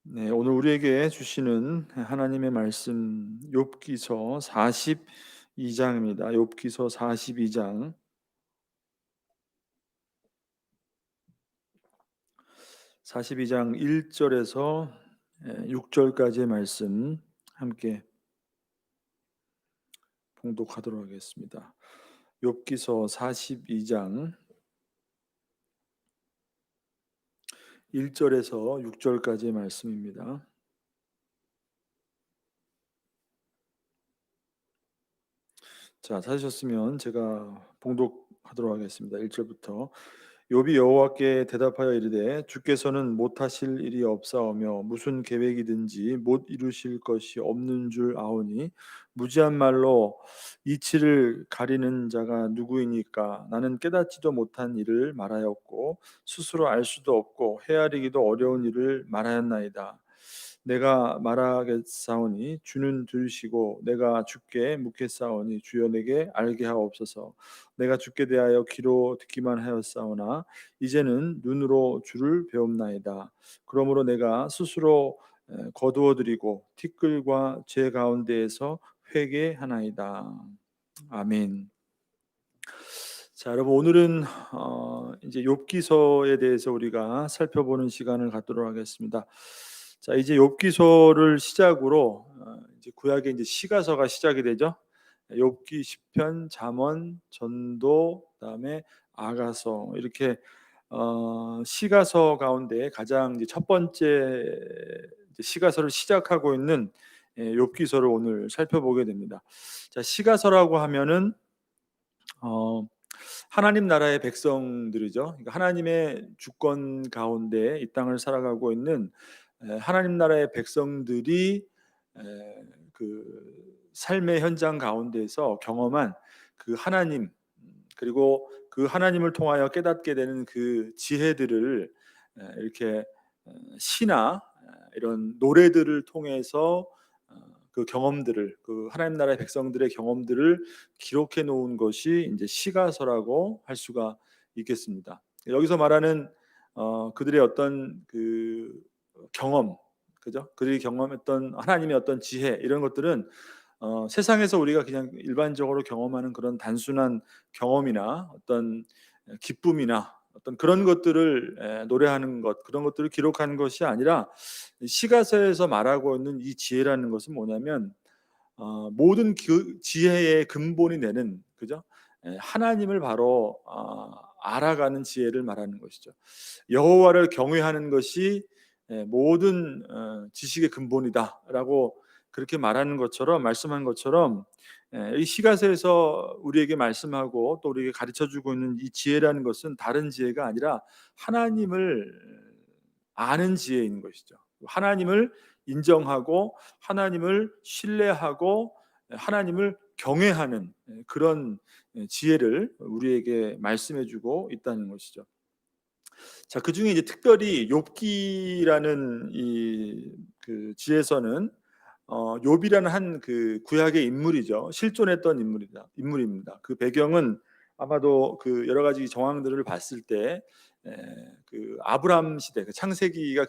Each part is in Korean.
네, 오늘 우리에게 주시는 하나님의 말씀 욥기서 42장입니다. 욥기서 42장 42장 1절에서 6절까지의 말씀 함께 봉독하도록 하겠습니다. 욥기서 42장 1절에서 6절까지의 말씀입니다. 자, 찾으셨으면 제가 봉독하도록 하겠습니다. 1절부터 욥이 여호와께 대답하여 이르되 주께서는 못하실 일이 없사오며 무슨 계획이든지 못 이루실 것이 없는 줄 아오니 무지한 말로 이치를 가리는 자가 누구이니까. 나는 깨닫지도 못한 일을 말하였고 스스로 알 수도 없고 헤아리기도 어려운 일을 말하였나이다. 내가 말하겠사오니 주는 들으시고 내가 주께 묻겠사오니 주여 내게 알게 하옵소서. 내가 주께 대하여 귀로 듣기만 하였사오나 이제는 눈으로 주를 배움나이다. 그러므로 내가 스스로 거두어 드리고 티끌과 죄 가운데에서 회개하나이다. 아멘. 자, 여러분 오늘은 이제 욥기서에 대해서 우리가 살펴보는 시간을 갖도록 하겠습니다. 자, 이제 욥기서를 시작으로 이제 구약의 이제 시가서가 시작이 되죠. 욥기, 시편, 잠언, 전도, 그다음에 아가서 이렇게 시가서 가운데 가장 이제 첫 번째 이제 시가서를 시작하고 있는 욥기서를 오늘 살펴보게 됩니다. 자, 시가서라고 하면은 어, 하나님 나라의 백성들이죠. 그러니까 하나님의 주권 가운데 이 땅을 살아가고 있는 하나님 나라의 백성들이 그 삶의 현장 가운데에서 경험한 그 하나님, 그리고 그 하나님을 통하여 깨닫게 되는 그 지혜들을 이렇게 시나 이런 노래들을 통해서 그 경험들을, 그 하나님 나라의 백성들의 경험들을 기록해 놓은 것이 이제 시가서라고 할 수가 있겠습니다. 여기서 말하는 그들의 어떤 그 경험, 그죠? 그들이 경험했던 하나님의 어떤 지혜 이런 것들은 세상에서 우리가 그냥 일반적으로 경험하는 그런 단순한 경험이나 어떤 기쁨이나 어떤 그런 것들을 노래하는 것, 그런 것들을 기록하는 것이 아니라 시가서에서 말하고 있는 이 지혜라는 것은 뭐냐면 모든 그 지혜의 근본이 되는, 그죠? 하나님을 바로 알아가는 지혜를 말하는 것이죠. 여호와를 경외하는 것이 모든 지식의 근본이다라고 그렇게 말하는 것처럼, 말씀한 것처럼, 이 시가서에서 우리에게 말씀하고 또 우리에게 가르쳐주고 있는 이 지혜라는 것은 다른 지혜가 아니라 하나님을 아는 지혜인 것이죠. 하나님을 인정하고 하나님을 신뢰하고 하나님을 경외하는 그런 지혜를 우리에게 말씀해주고 있다는 것이죠. 자, 그 중에 이제 특별히 욥기라는 이 그 지에서는 욥이라는 한 그 구약의 인물이죠. 실존했던 인물입니다. 그 배경은 아마도 그 여러 가지 정황들을 봤을 때 그 아브람 시대, 그 창세기가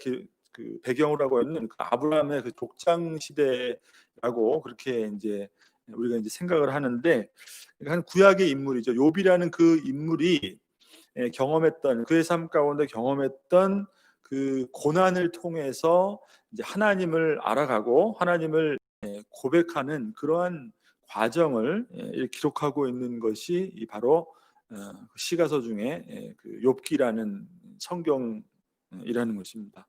그 배경으로 하고 있는 그 아브람의 그 족장 시대라고 그렇게 이제 우리가 이제 생각을 하는데, 한 구약의 인물이죠. 욥이라는 그 인물이 경험했던, 그의 삶 가운데 경험했던 그 고난을 통해서 이제 하나님을 알아가고 하나님을 고백하는 그러한 과정을 기록하고 있는 것이 바로 시가서 중에 그 욥기라는 성경이라는 것입니다.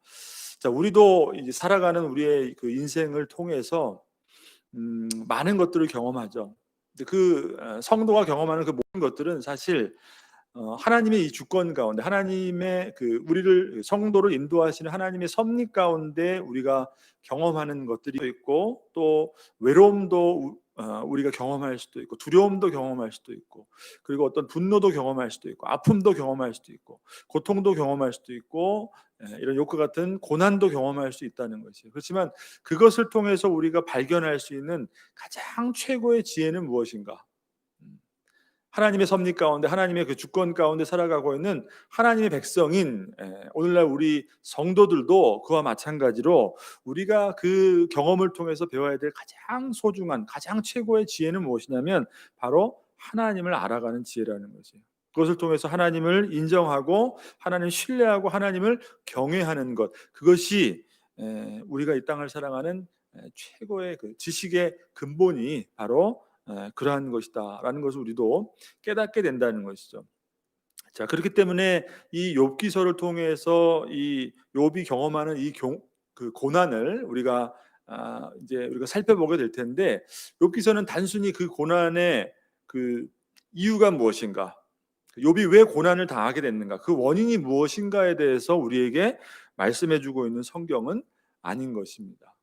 자, 우리도 이제 살아가는 우리의 그 인생을 통해서 많은 것들을 경험하죠. 근데 그 성도가 경험하는 그 모든 것들은 사실 하나님의 이 주권 가운데, 하나님의 그 우리를 성도를 인도하시는 하나님의 섭리 가운데 우리가 경험하는 것들이 있고, 또 외로움도 우리가 경험할 수도 있고, 두려움도 경험할 수도 있고, 그리고 어떤 분노도 경험할 수도 있고, 아픔도 경험할 수도 있고, 고통도 경험할 수도 있고, 이런 욕과 같은 고난도 경험할 수 있다는 것이에요. 그렇지만 그것을 통해서 우리가 발견할 수 있는 가장 최고의 지혜는 무엇인가? 음, 하나님의 섭리 가운데 하나님의 그 주권 가운데 살아가고 있는 하나님의 백성인 오늘날 우리 성도들도 그와 마찬가지로 우리가 그 경험을 통해서 배워야 될 가장 소중한 가장 최고의 지혜는 무엇이냐면 바로 하나님을 알아가는 지혜라는 거지. 그것을 통해서 하나님을 인정하고 하나님을 신뢰하고 하나님을 경외하는 것, 그것이 우리가 이 땅을 살아가는 최고의 그 지식의 근본이 바로 그러한 것이다라는 것을 우리도 깨닫게 된다는 것이죠. 자, 그렇기 때문에 이 욥기서를 통해서 이 욥이 경험하는 그 고난을 우리가 이제 우리가 살펴보게 될 텐데, 욥기서는 단순히 그 고난의 그 이유가 무엇인가, 욥이 왜 고난을 당하게 됐는가, 그 원인이 무엇인가에 대해서 우리에게 말씀해주고 있는 성경은 아닌 것입니다.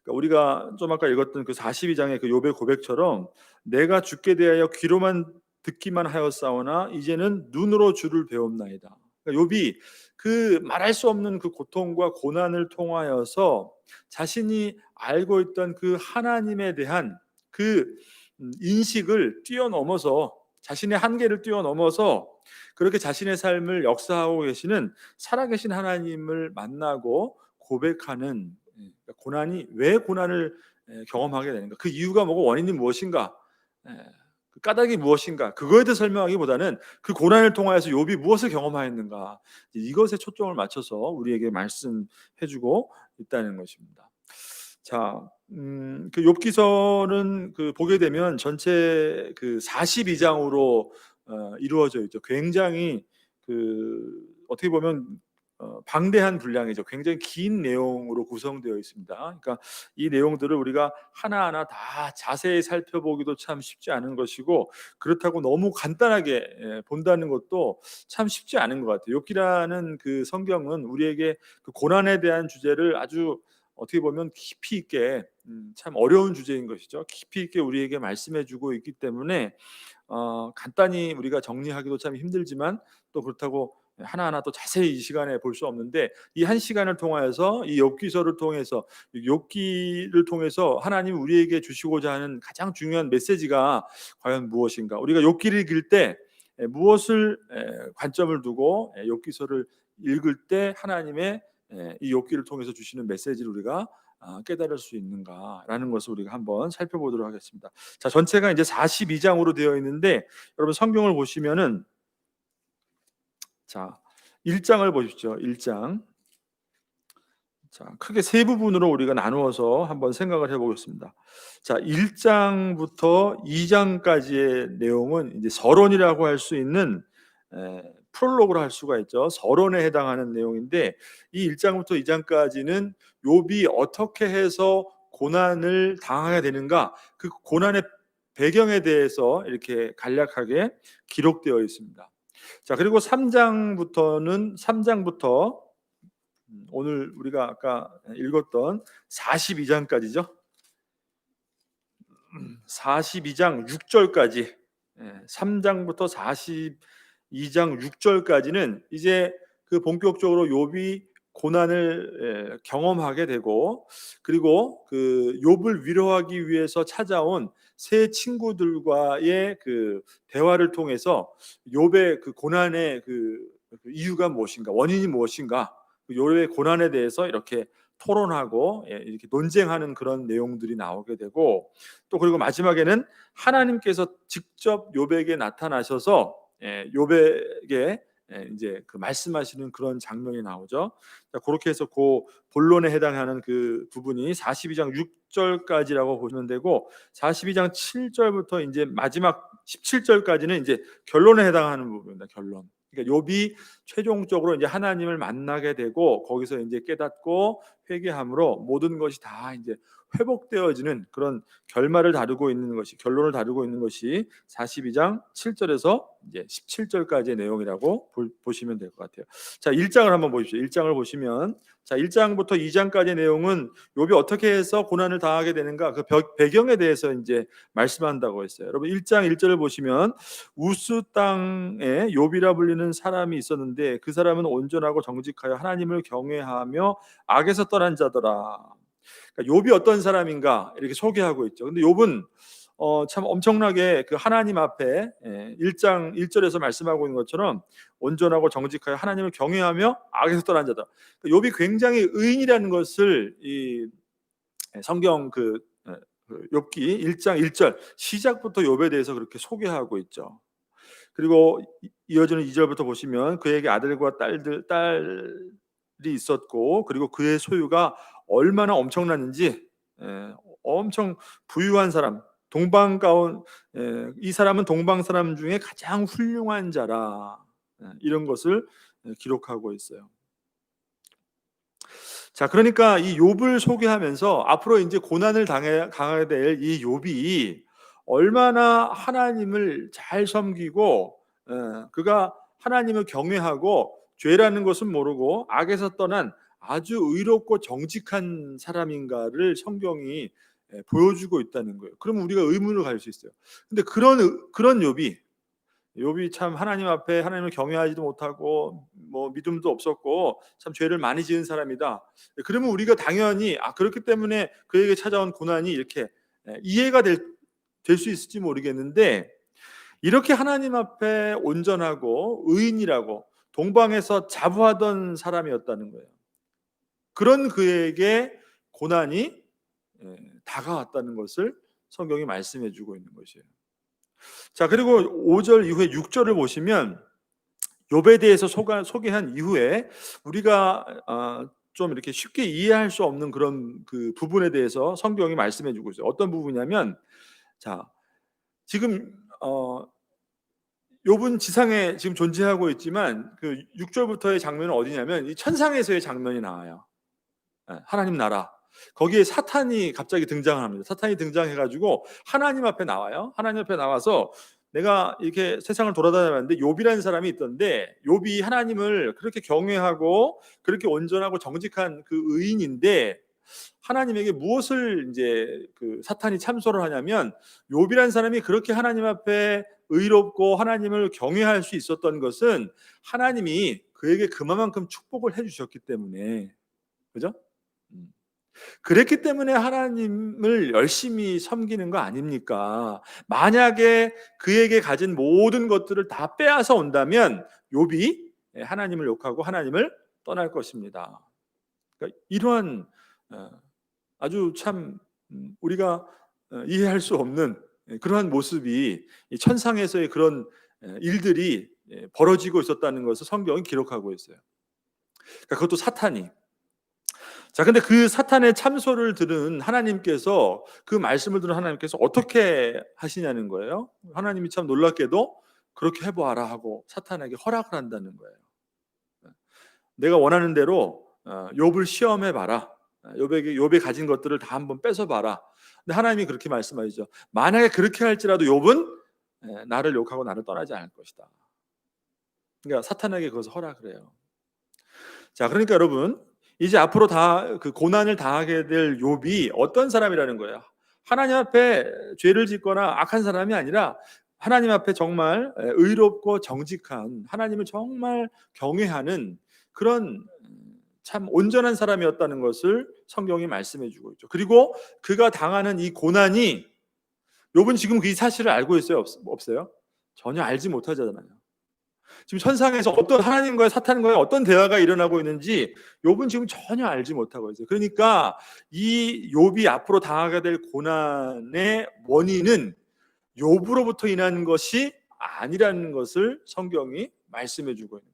그러니까 우리가 좀 아까 읽었던 그 42장의 그 욥의 고백처럼 내가 주께 대하여 귀로만 듣기만 하였사오나 이제는 눈으로 주를 배웠나이다. 그러니까 욥이 그 말할 수 없는 그 고통과 고난을 통하여서 자신이 알고 있던 그 하나님에 대한 그 인식을 뛰어넘어서, 자신의 한계를 뛰어넘어서 그렇게 자신의 삶을 역사하고 계시는 살아계신 하나님을 만나고 고백하는, 고난이 왜 고난을 경험하게 되는가, 그 이유가 뭐고 원인이 무엇인가, 그 까닭이 무엇인가, 그거에 대해 설명하기보다는 그 고난을 통하여서 욥이 무엇을 경험하였는가, 이것에 초점을 맞춰서 우리에게 말씀해주고 있다는 것입니다. 자, 그 욥기서는 그 보게 되면 전체 그 42장으로 이루어져 있죠. 굉장히 그 어떻게 보면 방대한 분량이죠. 굉장히 긴 내용으로 구성되어 있습니다. 그러니까 이 내용들을 우리가 하나하나 다 자세히 살펴보기도 참 쉽지 않은 것이고, 그렇다고 너무 간단하게 본다는 것도 참 쉽지 않은 것 같아요. 욥기라는 그 성경은 우리에게 그 고난에 대한 주제를 아주 어떻게 보면 깊이 있게, 참 어려운 주제인 것이죠. 깊이 있게 우리에게 말씀해주고 있기 때문에 간단히 우리가 정리하기도 참 힘들지만, 또 그렇다고 하나하나 또 자세히 이 시간에 볼 수 없는데, 이 한 시간을 통하여서 이 욥기서를 통해서, 욥기를 통해서 하나님 우리에게 주시고자 하는 가장 중요한 메시지가 과연 무엇인가, 우리가 욥기를 읽을 때 무엇을 관점을 두고 욥기서를 읽을 때 하나님의 이 욥기를 통해서 주시는 메시지를 우리가 깨달을 수 있는가라는 것을 우리가 한번 살펴보도록 하겠습니다. 자, 전체가 이제 42장으로 되어 있는데, 여러분 성경을 보시면은, 자, 1장을 보십시오. 1장. 자, 크게 세 부분으로 우리가 나누어서 한번 생각을 해보겠습니다. 자, 1장부터 2장까지의 내용은 이제 서론이라고 할 수 있는, 프롤로그로 할 수가 있죠. 서론에 해당하는 내용인데, 이 1장부터 2장까지는 욥이 어떻게 해서 고난을 당하게 되는가, 그 고난의 배경에 대해서 이렇게 간략하게 기록되어 있습니다. 자, 그리고 3장부터 오늘 우리가 아까 읽었던 42장까지죠. 42장 6절까지, 3장부터 42장 6절까지는 이제 그 본격적으로 욥이 고난을 경험하게 되고, 그리고 그 욥을 위로하기 위해서 찾아온 세 친구들과의 그 대화를 통해서 욥의 그 고난의 그 이유가 무엇인가, 원인이 무엇인가, 그 욥의 고난에 대해서 이렇게 토론하고 이렇게 논쟁하는 그런 내용들이 나오게 되고, 또 그리고 마지막에는 하나님께서 직접 욥에게 나타나셔서 욥에게 이제 그 말씀하시는 그런 장면이 나오죠. 자, 그렇게 해서 그 본론에 해당하는 그 부분이 42장 6절까지라고 보시면 되고, 42장 7절부터 이제 마지막 17절까지는 이제 결론에 해당하는 부분입니다. 결론. 그러니까 욥이 최종적으로 이제 하나님을 만나게 되고, 거기서 이제 깨닫고 회개함으로 모든 것이 다 이제 회복되어지는 그런 결말을 다루고 있는 것이, 결론을 다루고 있는 것이 42장 7절에서 이제 17절까지의 내용이라고 보시면 될 것 같아요. 자, 1장을 한번 보십시오. 1장을 보시면, 자, 1장부터 2장까지의 내용은 욥이 어떻게 해서 고난을 당하게 되는가, 그 배경에 대해서 이제 말씀한다고 했어요. 여러분 1장 1절을 보시면, 우스 땅에 욥이라 불리는 사람이 있었는데 그 사람은 온전하고 정직하여 하나님을 경외하며 악에서 떠난 자더라. 그러니까 욥이 어떤 사람인가 이렇게 소개하고 있죠. 근데 욥은 참 엄청나게 그 하나님 앞에 1장 1절에서 말씀하고 있는 것처럼 온전하고 정직하여 하나님을 경외하며 악에서 떠난 자다. 욥이 굉장히 의인이라는 것을 이 성경 욥기 1장 1절 시작부터 욥에 대해서 그렇게 소개하고 있죠. 그리고 이어지는 2절부터 보시면 그에게 아들과 딸이 있었고 그리고 그의 소유가 얼마나 엄청났는지 엄청 부유한 사람 이 사람은 동방 사람 중에 가장 훌륭한 자라 이런 것을 기록하고 있어요. 자, 그러니까 이 욥을 소개하면서 앞으로 이제 고난을 당하게 될 이 욥이 얼마나 하나님을 잘 섬기고 그가 하나님을 경외하고 죄라는 것은 모르고 악에서 떠난 아주 의롭고 정직한 사람인가를 성경이 보여주고 있다는 거예요. 그러면 우리가 의문을 가질 수 있어요. 근데 그런 욥이 참 하나님 앞에 하나님을 경외하지도 못하고 뭐 믿음도 없었고 참 죄를 많이 지은 사람이다. 그러면 우리가 당연히 그렇기 때문에 그에게 찾아온 고난이 이렇게 이해가 될 수 있을지 모르겠는데 이렇게 하나님 앞에 온전하고 의인이라고 동방에서 자부하던 사람이었다는 거예요. 그런 그에게 고난이 다가왔다는 것을 성경이 말씀해 주고 있는 것이에요. 자, 그리고 5절 이후에 6절을 보시면 욥에 대해서 소개한 이후에 우리가 좀 이렇게 쉽게 이해할 수 없는 그런 그 부분에 대해서 성경이 말씀해 주고 있어요. 어떤 부분이냐면 자, 지금 욥은 지상에 지금 존재하고 있지만 그 6절부터의 장면은 어디냐면 이 천상에서의 장면이 나와요. 하나님 나라. 거기에 사탄이 갑자기 등장합니다. 사탄이 등장해가지고 하나님 앞에 나와요. 하나님 앞에 나와서 내가 이렇게 세상을 돌아다녔는데 욥이라는 사람이 있던데 욥이 하나님을 그렇게 경외하고 그렇게 온전하고 정직한 그 의인인데 하나님에게 무엇을 이제 그 사탄이 참소를 하냐면 욥이라는 사람이 그렇게 하나님 앞에 의롭고 하나님을 경외할 수 있었던 것은 하나님이 그에게 그만큼 축복을 해주셨기 때문에 그죠? 그랬기 때문에 하나님을 열심히 섬기는 거 아닙니까? 만약에 그에게 가진 모든 것들을 다 빼앗아 온다면 욥이 하나님을 욕하고 하나님을 떠날 것입니다. 그러니까 이러한 아주 참 우리가 이해할 수 없는 그러한 모습이 천상에서의 그런 일들이 벌어지고 있었다는 것을 성경이 기록하고 있어요. 그러니까 그것도 사탄이. 자, 근데 그 사탄의 참소를 들은 하나님께서 그 말씀을 들은 하나님께서 어떻게 하시냐는 거예요. 하나님이 참 놀랍게도 그렇게 해보아라 하고 사탄에게 허락을 한다는 거예요. 내가 원하는 대로 욥을 시험해봐라. 욥이 가진 것들을 다 한번 뺏어봐라. 근데 하나님이 그렇게 말씀하시죠. 만약에 그렇게 할지라도 욥은 나를 욕하고 나를 떠나지 않을 것이다. 그러니까 사탄에게 그것을 허락을 해요. 자, 그러니까 여러분 이제 앞으로 다 그 고난을 당하게 될 욥이 어떤 사람이라는 거예요. 하나님 앞에 죄를 짓거나 악한 사람이 아니라 하나님 앞에 정말 의롭고 정직한 하나님을 정말 경외하는 그런 참 온전한 사람이었다는 것을 성경이 말씀해 주고 있죠. 그리고 그가 당하는 이 고난이 욥은 지금 그 사실을 알고 있어요? 없어요? 전혀 알지 못하잖아요. 지금 천상에서 어떤 하나님과의 사탄과의 어떤 대화가 일어나고 있는지 욥은 지금 전혀 알지 못하고 있어요. 그러니까 이 욥이 앞으로 당하게 될 고난의 원인은 욥으로부터 인한 것이 아니라는 것을 성경이 말씀해 주고 있는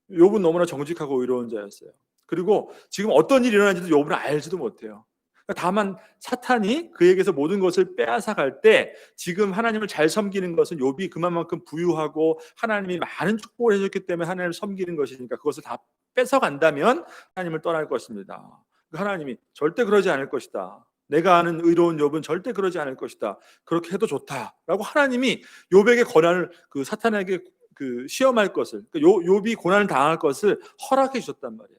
거예요. 욥은 너무나 정직하고 의로운 자였어요. 그리고 지금 어떤 일이 일어나는지도 욥은 알지도 못해요. 다만 사탄이 그에게서 모든 것을 빼앗아 갈 때 지금 하나님을 잘 섬기는 것은 욥이 그만큼 부유하고 하나님이 많은 축복을 해줬기 때문에 하나님을 섬기는 것이니까 그것을 다 뺏어간다면 하나님을 떠날 것입니다. 하나님이 절대 그러지 않을 것이다. 내가 아는 의로운 욥은 절대 그러지 않을 것이다. 그렇게 해도 좋다라고 하나님이 욥에게 권한을 그 사탄에게 그 시험할 것을 욥이 고난을 당할 것을 허락해 주셨단 말이에요.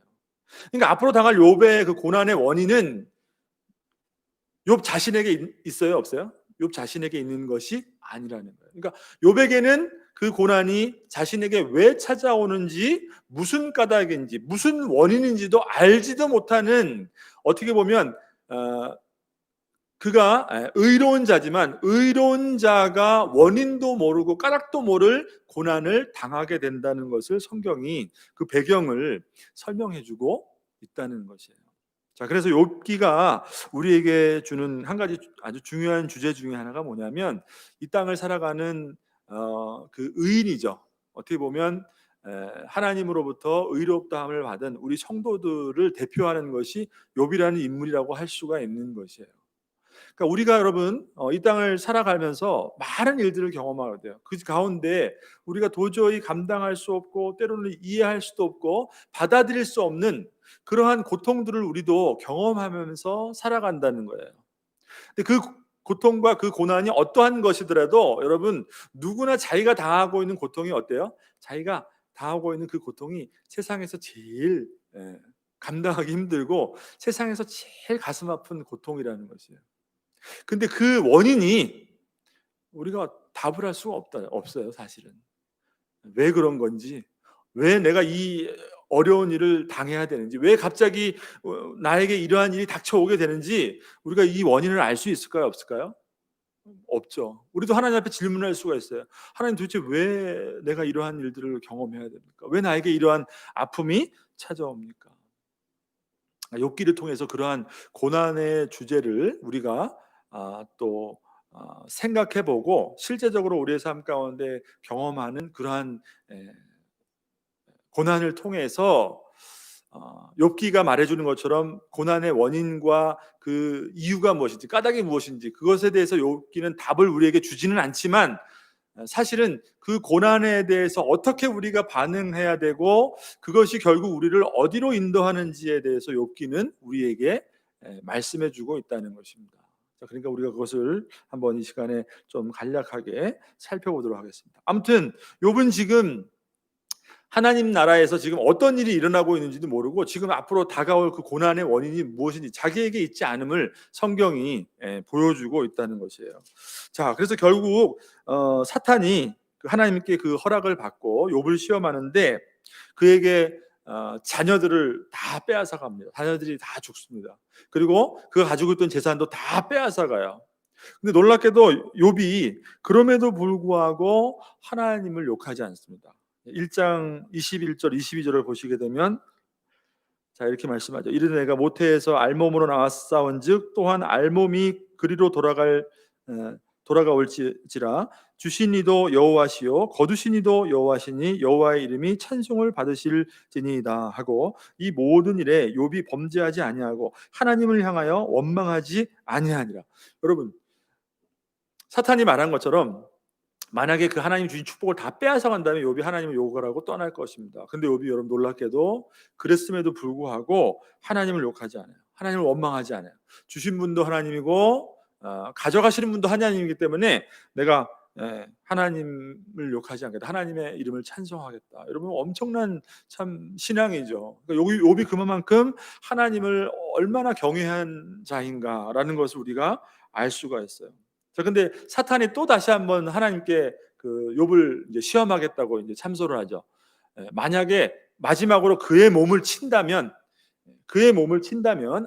그러니까 앞으로 당할 욥의 그 고난의 원인은 욥 자신에게 있어요, 없어요? 욥 자신에게 있는 것이 아니라는 거예요. 그러니까 욥에게는 그 고난이 자신에게 왜 찾아오는지, 무슨 까닭인지, 무슨 원인인지도 알지도 못하는 어떻게 보면 그가 의로운 자지만 의로운 자가 원인도 모르고 까닭도 모를 고난을 당하게 된다는 것을 성경이 그 배경을 설명해 주고 있다는 것이에요. 자, 그래서 욥기가 우리에게 주는 한 가지 아주 중요한 주제 중에 하나가 뭐냐면 이 땅을 살아가는 그 의인이죠. 어떻게 보면 하나님으로부터 의롭다함을 받은 우리 성도들을 대표하는 것이 욥이라는 인물이라고 할 수가 있는 것이에요. 그러니까 우리가 여러분 이 땅을 살아가면서 많은 일들을 경험하게 돼요. 그 가운데 우리가 도저히 감당할 수 없고 때로는 이해할 수도 없고 받아들일 수 없는 그러한 고통들을 우리도 경험하면서 살아간다는 거예요. 근데 그 고통과 그 고난이 어떠한 것이더라도 여러분 누구나 자기가 당하고 있는 고통이 어때요? 자기가 당하고 있는 그 고통이 세상에서 제일 감당하기 힘들고 세상에서 제일 가슴 아픈 고통이라는 것이에요. 근데 그 원인이 우리가 답을 할 수가 없어요, 사실은. 왜 그런 건지, 왜 내가 이 어려운 일을 당해야 되는지, 왜 갑자기 나에게 이러한 일이 닥쳐오게 되는지 우리가 이 원인을 알 수 있을까요, 없을까요? 없죠. 우리도 하나님 앞에 질문할 수가 있어요. 하나님 도대체 왜 내가 이러한 일들을 경험해야 됩니까? 왜 나에게 이러한 아픔이 찾아옵니까? 욥기를 통해서 그러한 고난의 주제를 우리가 또 생각해보고 실제적으로 우리의 삶 가운데 경험하는 그러한 에, 고난을 통해서 욥기가 말해주는 것처럼 고난의 원인과 그 이유가 무엇인지 까닭이 무엇인지 그것에 대해서 욥기는 답을 우리에게 주지는 않지만 사실은 그 고난에 대해서 어떻게 우리가 반응해야 되고 그것이 결국 우리를 어디로 인도하는지에 대해서 욥기는 우리에게 말씀해 주고 있다는 것입니다. 자, 그러니까 우리가 그것을 한번 이 시간에 좀 간략하게 살펴보도록 하겠습니다. 아무튼 욥은 지금 하나님 나라에서 지금 어떤 일이 일어나고 있는지도 모르고 지금 앞으로 다가올 그 고난의 원인이 무엇인지 자기에게 있지 않음을 성경이 보여주고 있다는 것이에요. 자, 그래서 결국 사탄이 하나님께 그 허락을 받고 욥을 시험하는데 그에게 자녀들을 다 빼앗아 갑니다. 자녀들이 다 죽습니다. 그리고 그가 가지고 있던 재산도 다 빼앗아 가요. 근데 놀랍게도 욥이 그럼에도 불구하고 하나님을 욕하지 않습니다. 1장 21절 22절을 보시게 되면 자, 이렇게 말씀하죠. 이르되 내가 모태에서 알몸으로 나왔사온즉 또한 알몸이 그리로 돌아가올지라 주신 이도 여호와시요 거두신 이도 여호와시니 여호와의 이름이 찬송을 받으실지니이다 하고 이 모든 일에 욥이 범죄하지 아니하고 하나님을 향하여 원망하지 아니하니라. 여러분 사탄이 말한 것처럼 만약에 그 하나님 주신 축복을 다 빼앗아 간 다음에 욥이 하나님을 욕을 하고 떠날 것입니다. 근데 욥이 여러분 놀랍게도 그랬음에도 불구하고 하나님을 욕하지 않아요. 하나님을 원망하지 않아요. 주신 분도 하나님이고 가져가시는 분도 하나님이기 때문에 내가 하나님을 욕하지 않겠다. 하나님의 이름을 찬송하겠다. 여러분 엄청난 참 신앙이죠. 그러니까 욥이 그만큼 하나님을 얼마나 경외한 자인가라는 것을 우리가 알 수가 있어요. 자, 근데 사탄이 또 다시 한번 하나님께 그 욥을 이제 시험하겠다고 이제 참소를 하죠. 만약에 마지막으로 그의 몸을 친다면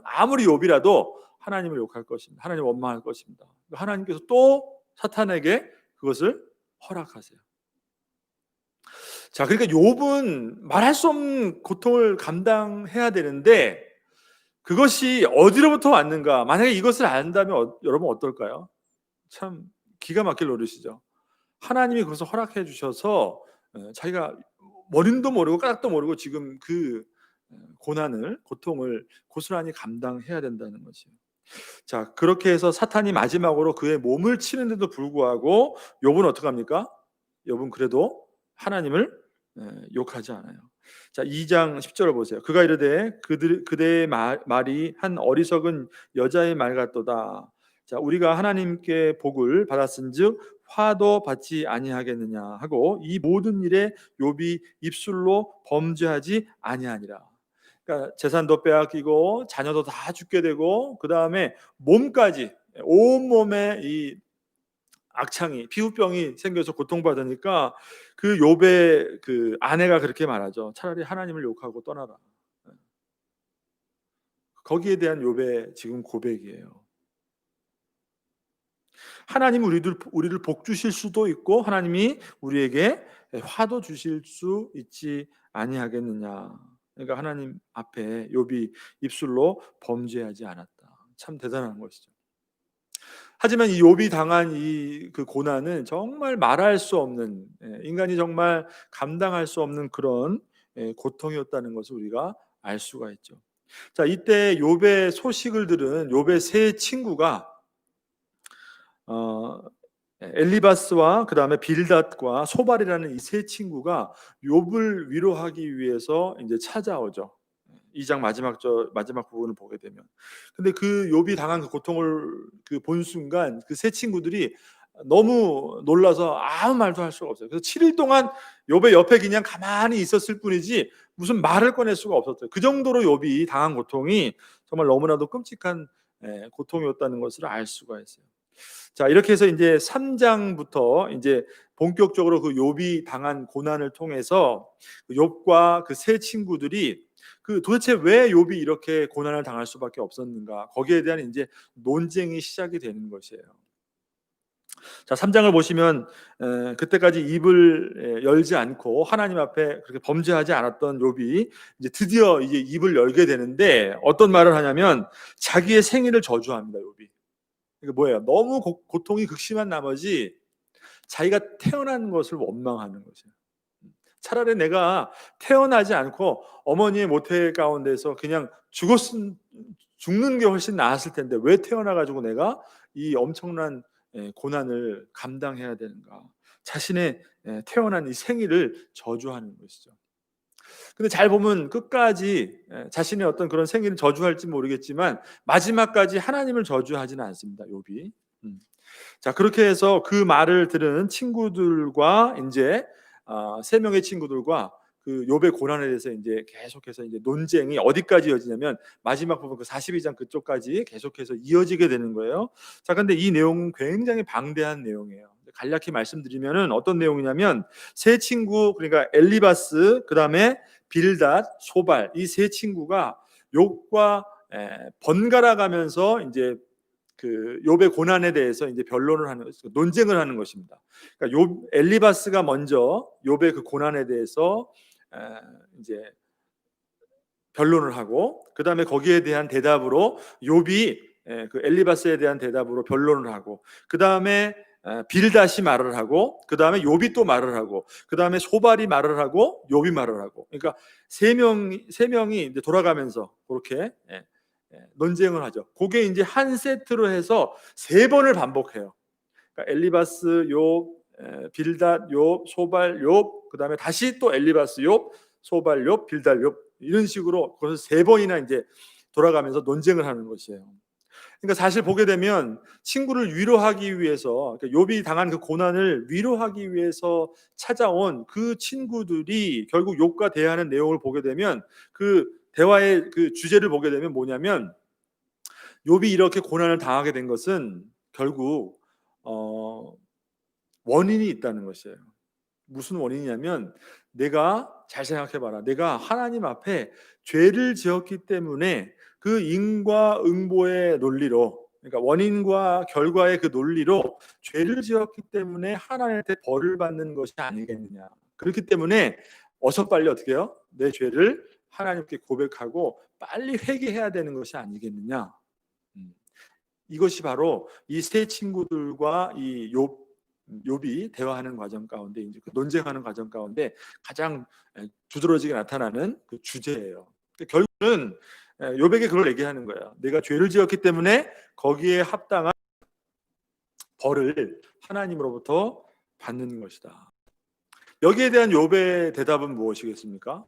아무리 욥이라도 하나님을 욕할 것입니다. 하나님 원망할 것입니다. 하나님께서 또 사탄에게 그것을 허락하세요. 자, 그러니까 욥은 말할 수 없는 고통을 감당해야 되는데 그것이 어디로부터 왔는가? 만약에 이것을 안다면 여러분 어떨까요? 참 기가 막힐 노릇이죠. 하나님이 그것을 허락해 주셔서 자기가 원인도 모르고 까닭도 모르고 지금 그 고통을 고스란히 감당해야 된다는 것이에요. 자, 그렇게 해서 사탄이 마지막으로 그의 몸을 치는데도 불구하고 욥은 어떻게 합니까? 욥은 그래도 하나님을 욕하지 않아요. 자, 2장 10절을 보세요. 그가 이르되 그대의 말이 한 어리석은 여자의 말 같도다. 자, 우리가 하나님께 복을 받았은즉 화도 받지 아니하겠느냐 하고 이 모든 일에 욥이 입술로 범죄하지 아니하니라. 그러니까 재산도 빼앗기고 자녀도 다 죽게 되고 그 다음에 몸까지 온 몸에 이 악창이 피부병이 생겨서 고통받으니까 그 욥의 그 아내가 그렇게 말하죠. 차라리 하나님을 욕하고 떠나라. 거기에 대한 욥의 지금 고백이에요. 하나님이 우리를 복 주실 수도 있고 하나님이 우리에게 화도 주실 수 있지 아니하겠느냐. 그러니까 하나님 앞에 욥이 입술로 범죄하지 않았다. 참 대단한 것이죠. 하지만 이 욥이 당한 이 그 고난은 정말 말할 수 없는, 인간이 정말 감당할 수 없는 그런 고통이었다는 것을 우리가 알 수가 있죠. 자, 이때 욥의 소식을 들은 욥의 세 친구가 어, 엘리바스와 그 다음에 빌닷과 소발이라는 이 세 친구가 욥을 위로하기 위해서 이제 찾아오죠. 2장 마지막 부분을 보게 되면, 근데 그 욥이 당한 그 고통을 그 본 순간 그 세 친구들이 너무 놀라서 아무 말도 할 수가 없어요. 그래서 7일 동안 욥의 옆에 그냥 가만히 있었을 뿐이지 무슨 말을 꺼낼 수가 없었어요. 그 정도로 욥이 당한 고통이 정말 너무나도 끔찍한 고통이었다는 것을 알 수가 있어요. 자, 이렇게 해서 이제 3장부터 이제 본격적으로 그 욥이 당한 고난을 통해서 그 욥과 그 세 친구들이 그 도대체 왜 욥이 이렇게 고난을 당할 수밖에 없었는가, 거기에 대한 이제 논쟁이 시작이 되는 것이에요. 자, 3장을 보시면 그때까지 입을 열지 않고 하나님 앞에 그렇게 범죄하지 않았던 욥이 이제 드디어 이제 입을 열게 되는데 어떤 말을 하냐면 자기의 생일을 저주합니다, 욥이. 이게 뭐예요? 너무 고통이 극심한 나머지 자기가 태어난 것을 원망하는 거죠. 차라리 내가 태어나지 않고 어머니의 모태 가운데서 그냥 죽는 게 훨씬 나았을 텐데 왜 태어나 가지고 내가 이 엄청난 고난을 감당해야 되는가? 자신의 태어난 이 생일을 저주하는 것이죠. 근데 잘 보면 끝까지 자신의 어떤 그런 생일을 저주할지 모르겠지만 마지막까지 하나님을 저주하지는 않습니다, 욥이. 자, 그렇게 해서 그 말을 들은 친구들과 이제 세 명의 친구들과 그 욥의 고난에 대해서 이제 계속해서 이제 논쟁이 어디까지 이어지냐면 마지막 부분 그 42장 그쪽까지 계속해서 이어지게 되는 거예요. 자, 근데 이 내용은 굉장히 방대한 내용이에요. 간략히 말씀드리면은 어떤 내용이냐면 세 친구, 그러니까 엘리바스, 그다음에 빌닷, 소발, 이 세 친구가 욥과 번갈아 가면서 이제 그 욥의 고난에 대해서 이제 변론을 하는, 논쟁을 하는 것입니다. 그러니까 욥 엘리바스가 먼저 욥의 그 고난에 대해서 이제 변론을 하고, 그 다음에 거기에 대한 대답으로 욥이 그 엘리바스에 대한 대답으로 변론을 하고, 그 다음에 빌닷이 말을 하고, 그 다음에 욥이 또 말을 하고, 그 다음에 소발이 말을 하고, 욥이 말을 하고, 그러니까 세 명이 이제 돌아가면서 그렇게 논쟁을 하죠. 그게 이제 한 세트로 해서 세 번을 반복해요. 그러니까 엘리바스, 욥, 빌닷, 욥, 소발, 욥, 그 다음에 다시 또 엘리바스, 욥, 소발, 욥, 빌닷, 욥, 이런 식으로 그래서 세 번이나 이제 돌아가면서 논쟁을 하는 것이에요. 그러니까 사실 보게 되면 친구를 위로하기 위해서, 그러니까 욥이 당한 그 고난을 위로하기 위해서 찾아온 그 친구들이 결국 욥과 대화하는 내용을 보게 되면 그 대화의 그 주제를 보게 되면 뭐냐면 욥이 이렇게 고난을 당하게 된 것은 결국 원인이 있다는 것이에요. 무슨 원인이냐면 내가 잘 생각해봐라. 내가 하나님 앞에 죄를 지었기 때문에 그 인과응보의 논리로, 그러니까 원인과 결과의 그 논리로 죄를 지었기 때문에 하나님한테 벌을 받는 것이 아니겠느냐. 그렇기 때문에 어서 빨리 어떻게 해요? 내 죄를 하나님께 고백하고 빨리 회개해야 되는 것이 아니겠느냐. 음. 이것이 바로 이 세 친구들과 이 욥이 대화하는 과정 가운데 이제 그 논쟁하는 과정 가운데 가장 두드러지게 나타나는 그 주제예요. 결국은 욥에게 그걸 얘기하는 거예요. 내가 죄를 지었기 때문에 거기에 합당한 벌을 하나님으로부터 받는 것이다. 여기에 대한 욥의 대답은 무엇이겠습니까?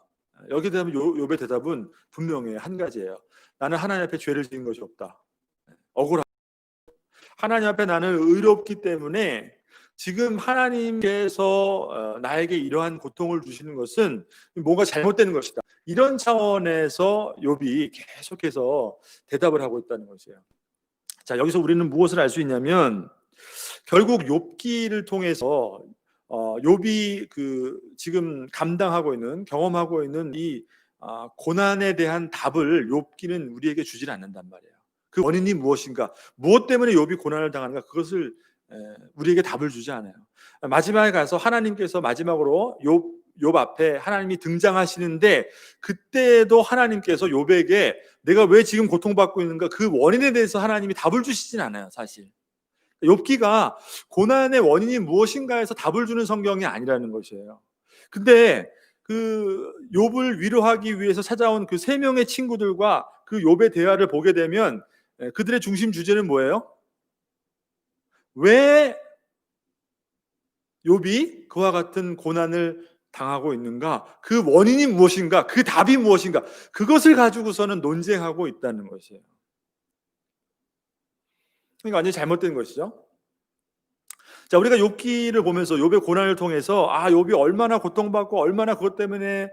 여기에 대한 욥의 대답은 분명히 한 가지예요. 나는 하나님 앞에 죄를 지은 것이 없다. 억울하다. 하나님 앞에 나는 의롭기 때문에 지금 하나님께서 나에게 이러한 고통을 주시는 것은 뭔가 잘못되는 것이다. 이런 차원에서 욥이 계속해서 대답을 하고 있다는 것이에요. 자, 여기서 우리는 무엇을 알 수 있냐면 결국 욥기를 통해서 욥이 그 지금 감당하고 있는, 경험하고 있는 이 고난에 대한 답을 욥기는 우리에게 주질 않는단 말이에요. 그 원인이 무엇인가? 무엇 때문에 욥이 고난을 당하는가? 그것을 우리에게 답을 주지 않아요. 마지막에 가서 하나님께서 마지막으로 욥 앞에 하나님이 등장하시는데, 그때도 하나님께서 욥에게 내가 왜 지금 고통받고 있는가, 그 원인에 대해서 하나님이 답을 주시진 않아요, 사실. 욥기가 고난의 원인이 무엇인가에서 답을 주는 성경이 아니라는 것이에요. 근데 그 욥을 위로하기 위해서 찾아온 그 세 명의 친구들과 그 욥의 대화를 보게 되면 그들의 중심 주제는 뭐예요? 왜 욥이 그와 같은 고난을 당하고 있는가? 그 원인이 무엇인가? 그 답이 무엇인가? 그것을 가지고서는 논쟁하고 있다는 것이에요. 그러니까 완전히 잘못된 것이죠. 자, 우리가 욥기를 보면서 욥의 고난을 통해서 욥이 얼마나 고통받고 얼마나 그것 때문에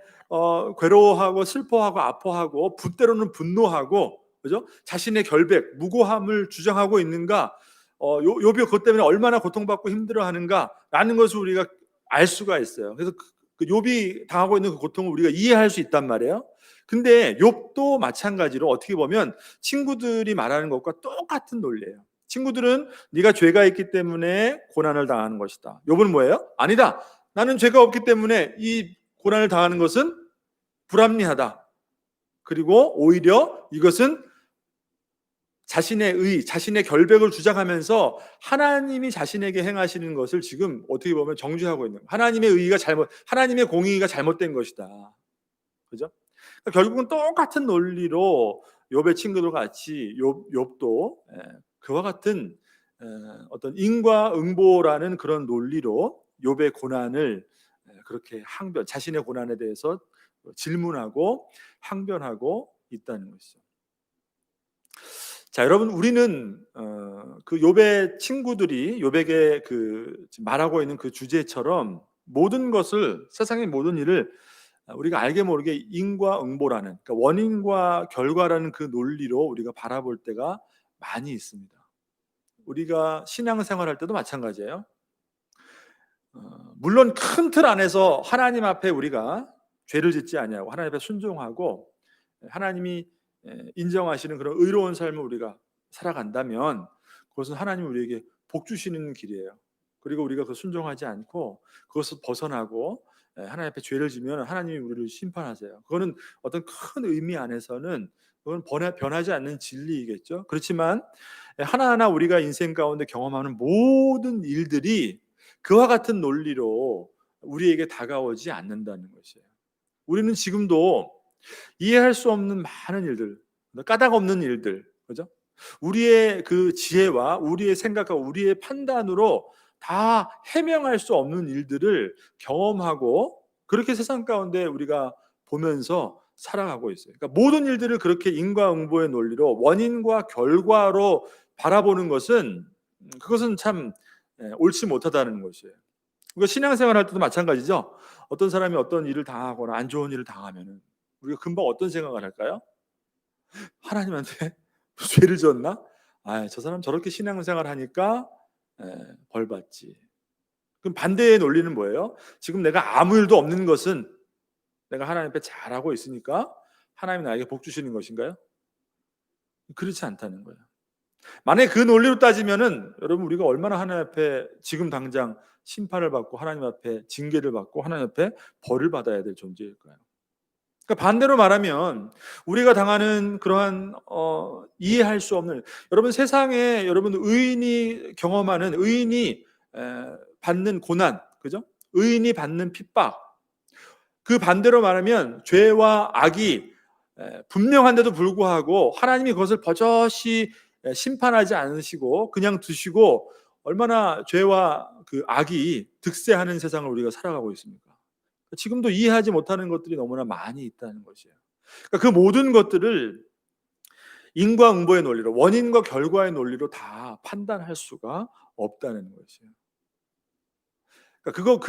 괴로워하고 슬퍼하고 아파하고 때로는 분노하고, 그죠? 자신의 결백, 무고함을 주장하고 있는가? 욥이 그것 때문에 얼마나 고통받고 힘들어하는가라는 것을 우리가 알 수가 있어요. 그래서 그 욥이 당하고 있는 그 고통을 우리가 이해할 수 있단 말이에요. 근데 욥도 마찬가지로 어떻게 보면 친구들이 말하는 것과 똑같은 논리예요. 친구들은 네가 죄가 있기 때문에 고난을 당하는 것이다. 욥은 뭐예요? 아니다. 나는 죄가 없기 때문에 이 고난을 당하는 것은 불합리하다. 그리고 오히려 이것은 자신의 자신의 결백을 주장하면서 하나님이 자신에게 행하시는 것을 지금 어떻게 보면 정죄하고 있는 거예요. 하나님의 공의가 잘못된 것이다. 그죠? 그러니까 결국은 똑같은 논리로 욥의 친구들과 같이 욥도 그와 같은 어떤 인과응보라는 그런 논리로 욥의 고난을 그렇게 자신의 고난에 대해서 질문하고 항변하고 있다는 것이죠. 자, 여러분, 우리는 그 욥의 친구들이 욥에게 말하고 있는 그 주제처럼 세상의 모든 일을 우리가 알게 모르게 인과응보라는, 그러니까 원인과 결과라는 그 논리로 우리가 바라볼 때가 많이 있습니다. 우리가 신앙생활할 때도 마찬가지예요. 물론 큰 틀 안에서 하나님 앞에 우리가 죄를 짓지 아니하고 하나님 앞에 순종하고 하나님이 인정하시는 그런 의로운 삶을 우리가 살아간다면 그것은 하나님이 우리에게 복 주시는 길이에요. 그리고 우리가 그 순종하지 않고 그것을 벗어나고 하나님 앞에 죄를 지면 하나님이 우리를 심판하세요. 그거는 어떤 큰 의미 안에서는 그건 변하지 않는 진리이겠죠. 그렇지만 하나하나 우리가 인생 가운데 경험하는 모든 일들이 그와 같은 논리로 우리에게 다가오지 않는다는 것이에요. 우리는 지금도 이해할 수 없는 많은 일들, 까닭 없는 일들, 그죠? 우리의 그 지혜와 우리의 생각과 우리의 판단으로 다 해명할 수 없는 일들을 경험하고 그렇게 세상 가운데 우리가 보면서 살아가고 있어요. 그러니까 모든 일들을 그렇게 인과응보의 논리로 원인과 결과로 바라보는 것은 그것은 참 옳지 못하다는 것이에요. 우리가 신앙생활 할 때도 마찬가지죠. 어떤 사람이 어떤 일을 당하거나 안 좋은 일을 당하면은 우리가 금방 어떤 생각을 할까요? 하나님한테 죄를 지었나? 저 사람 저렇게 신앙생활 하니까 벌 받지. 그럼 반대의 논리는 뭐예요? 지금 내가 아무 일도 없는 것은 내가 하나님 앞에 잘하고 있으니까 하나님이 나에게 복 주시는 것인가요? 그렇지 않다는 거예요. 만약에 그 논리로 따지면은 여러분, 우리가 얼마나 하나님 앞에 지금 당장 심판을 받고 하나님 앞에 징계를 받고 하나님 앞에 벌을 받아야 될 존재일까요? 그러니까 반대로 말하면 우리가 당하는 그러한 이해할 수 없는, 여러분, 세상에 여러분 의인이 경험하는, 의인이 받는 고난, 그죠? 의인이 받는 핍박, 그 반대로 말하면 죄와 악이 분명한데도 불구하고 하나님이 그것을 버젓이 심판하지 않으시고 그냥 두시고 얼마나 죄와 그 악이 득세하는 세상을 우리가 살아가고 있습니까? 지금도 이해하지 못하는 것들이 너무나 많이 있다는 것이에요. 그러니까 그 모든 것들을 인과응보의 논리로, 원인과 결과의 논리로 다 판단할 수가 없다는 것이에요. 그러니까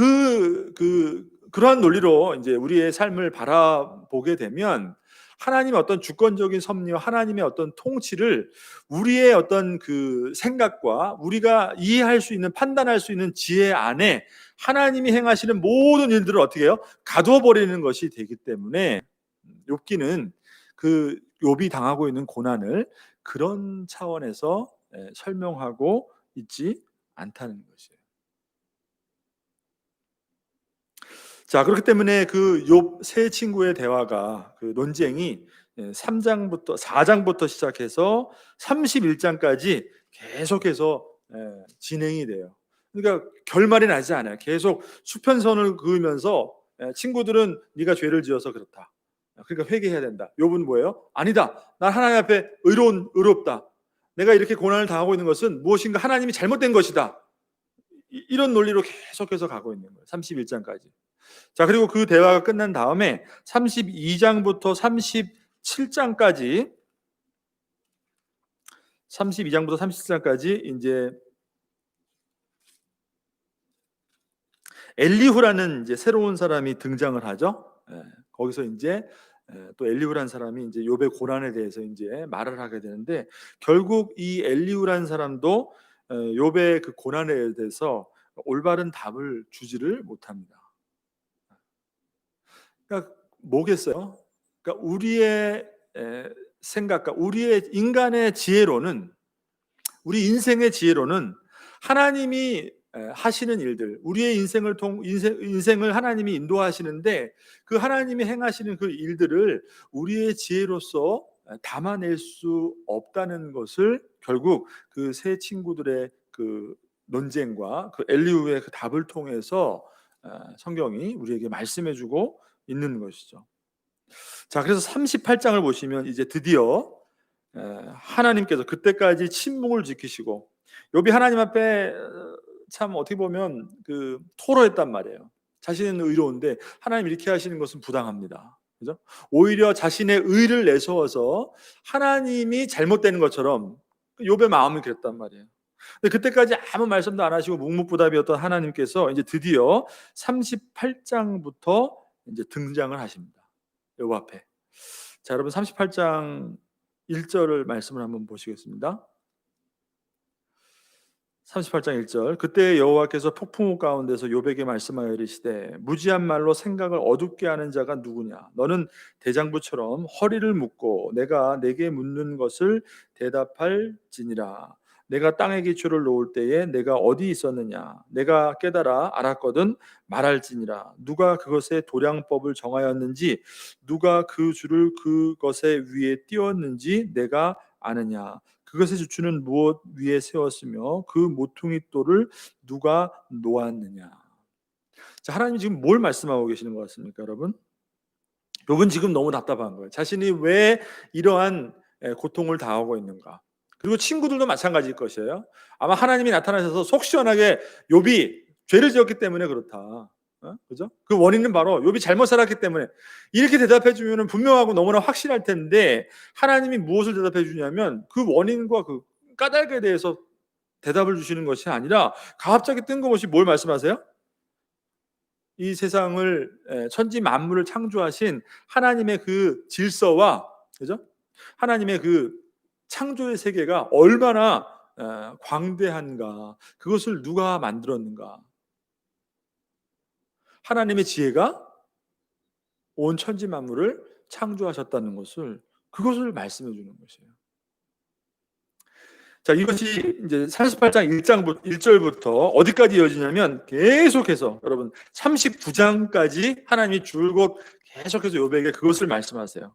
그러한 논리로 이제 우리의 삶을 바라보게 되면 하나님의 어떤 주권적인 섭리와 하나님의 어떤 통치를 우리의 어떤 그 생각과 우리가 이해할 수 있는, 판단할 수 있는 지혜 안에 하나님이 행하시는 모든 일들을 어떻게 해요? 가두어 버리는 것이 되기 때문에 욥기는 그 욥이 당하고 있는 고난을 그런 차원에서 설명하고 있지 않다는 것이에요. 자, 그렇기 때문에 그 욥 세 친구의 대화가 그 논쟁이 3장부터 4장부터 시작해서 31장까지 계속해서 진행이 돼요. 그러니까 결말이 나지 않아요. 계속 수편선을 그으면서 친구들은 네가 죄를 지어서 그렇다. 그러니까 회개해야 된다. 욥은 뭐예요? 아니다. 난 하나님 앞에 의롭다. 내가 이렇게 고난을 당하고 있는 것은 무엇인가 하나님이 잘못된 것이다. 이런 논리로 계속해서 가고 있는 거예요. 31장까지. 자, 그리고 그 대화가 끝난 다음에 32장부터 37장까지 32장부터 37장까지 이제 엘리후라는 이제 새로운 사람이 등장을 하죠. 거기서 이제 또 엘리후라는 사람이 이제 욥의 고난에 대해서 이제 말을 하게 되는데, 결국 이 엘리후라는 사람도 욥의 그 고난에 대해서 올바른 답을 주지를 못합니다. 그러니까 뭐겠어요? 그러니까 우리의 생각과 우리의 인간의 지혜로는, 우리 인생의 지혜로는 하나님이 하시는 일들, 우리의 인생을 하나님이 인도하시는데 그 하나님이 행하시는 그 일들을 우리의 지혜로서 담아낼 수 없다는 것을 결국 그 세 친구들의 그 논쟁과 그 엘리후의 그 답을 통해서 성경이 우리에게 말씀해주고 있는 것이죠. 자, 그래서 38장을 보시면 이제 드디어 하나님께서 그때까지 침묵을 지키시고 욥이 하나님 앞에 참 어떻게 보면 그 토로했단 말이에요. 자신은 의로운데 하나님 이렇게 하시는 것은 부당합니다. 그죠? 오히려 자신의 의를 내세워서 하나님이 잘못되는 것처럼 욥의 마음이 그랬단 말이에요. 근데 그때까지 아무 말씀도 안 하시고 묵묵부답이었던 하나님께서 이제 드디어 38장부터 이제 등장을 하십니다. 욥 앞에. 자, 여러분 38장 1절을 말씀을 한번 보시겠습니다. 38장 1절. 그때 여호와께서 폭풍우 가운데서 욥에게 말씀하여 이르시되 무지한 말로 생각을 어둡게 하는 자가 누구냐? 너는 대장부처럼 허리를 묶고 내가 내게 묻는 것을 대답할지니라. 내가 땅에 기초를 놓을 때에 내가 어디 있었느냐? 내가 깨달아 알았거든 말할지니라. 누가 그것의 도량법을 정하였는지 누가 그 줄을 그것의 위에 띄웠는지 내가 아느냐? 그것의 주추는 무엇 위에 세웠으며 그 모퉁이 돌을 누가 놓았느냐? 자, 하나님이 지금 뭘 말씀하고 계시는 것 같습니까, 여러분? 욥은 지금 너무 답답한 거예요. 자신이 왜 이러한 고통을 당하고 있는가? 그리고 친구들도 마찬가지일 것이에요. 아마 하나님이 나타나셔서 속 시원하게 욥이 죄를 지었기 때문에 그렇다. 그죠? 그 원인은 바로 욥이 잘못 살았기 때문에, 이렇게 대답해 주면 분명하고 너무나 확실할 텐데 하나님이 무엇을 대답해 주냐면 그 원인과 그 까닭에 대해서 대답을 주시는 것이 아니라 갑자기 뜬금없이 뭘 말씀하세요? 이 세상을 천지 만물을 창조하신 하나님의 그 질서와, 그죠? 하나님의 그 창조의 세계가 얼마나 광대한가, 그것을 누가 만들었는가, 하나님의 지혜가 온 천지 만물을 창조하셨다는 것을, 그것을 말씀해 주는 것이에요. 자, 이것이 이제 38장 1절부터 어디까지 이어지냐면 계속해서 여러분 39장까지 하나님이 줄곧 계속해서 욥에게 그것을 말씀하세요.